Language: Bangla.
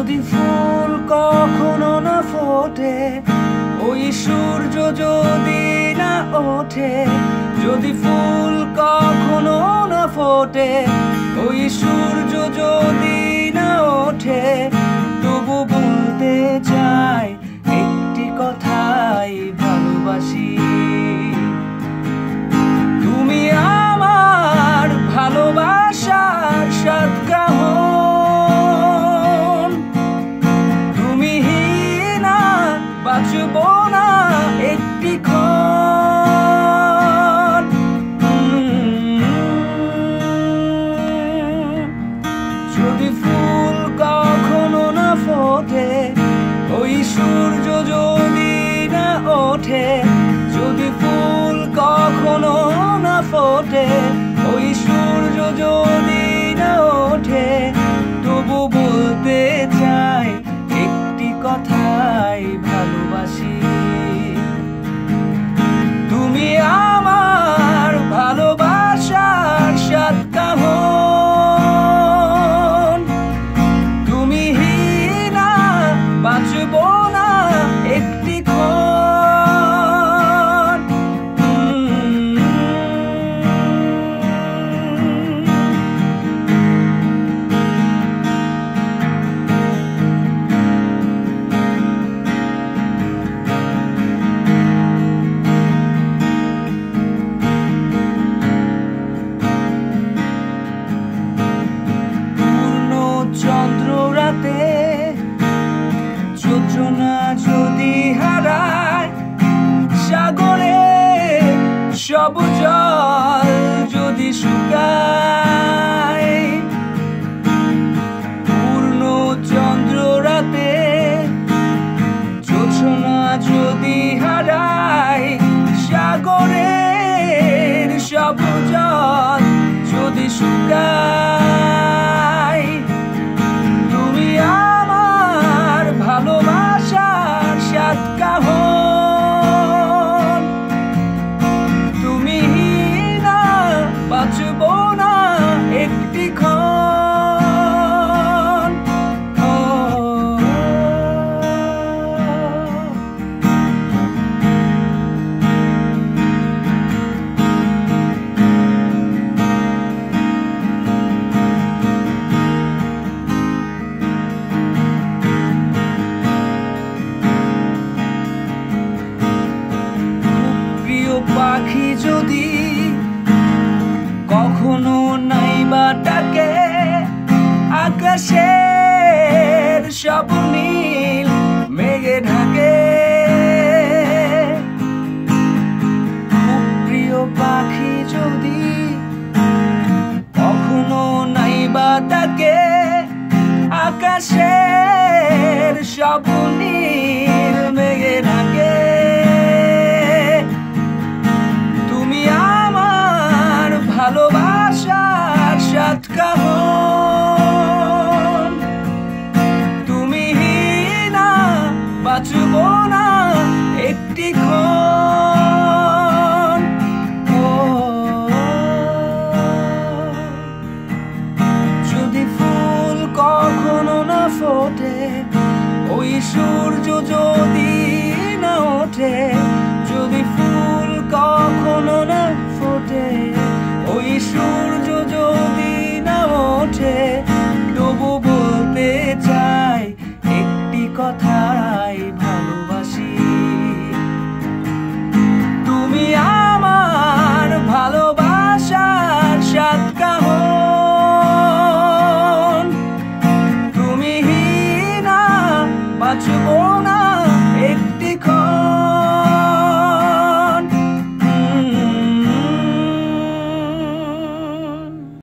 যদি ফুল কখনো না ফোটে, ওই সূর্য যদি না ওঠে, যদি ফুল কখনো না ফোটে, ওই সূর্য যদি না ওঠে, তবু বলতে চাই একটি কথাই ভালোবাসি। তুমি আমার ভালোবাসার সাতকাহন, তুমি না বাঁচব না একটি ক্ষণ। যদি ফুল কখনো না ফোটে, ওই সূর্য যদি না ওঠে, যদি ফুল কখনো না ফোটে, ওই সূর্য যদি না ওঠে, তবু বলতে চাই একটি কথাই ভালোবাসি। তুমি আমার ভালোবাসার সাতকাহন, তুমি না বাঁচব না একটি ক্ষণ। পূর্ণ চন্দ্র রাতে যোজনা যদি হারায়, সাগরে সব জল যদি শুকায়, পূর্ণ চন্দ্র রাতে যোজনা যদি হারায়, সাগরের সব জল যদি শুকায়, তুমি আমার ভালোবাসার সাতকাহন, তুমি না বাঁচব না একটি ক্ষণ। প্রিয় পাখি যদি কখনো নাইবা ডাকে, আকাশের সব নীল মেঘে ঢাকে। খুব প্রিয় পাখি যদি কখনো নাইবা ডাকে, আকাশের সব নীল মেঘে ঢাকে। তুমি আমার ভালোবাসার সাতকাহন, তুমি না বাঁচব না একটি ক্ষণ। যদি ফুল কখনো না ফোটে, ওই সূর্য যদি না ওঠে, যদি ফুল কখনো না ফোটে, ওই সূর্য যদি না ওঠে, তবু বলতে চাই একটি কথাই ভালোবাসি। তুমি আমার ভালোবাসার সাতকাহন, তুমি না বাঁচব না একটি ক্ষণ।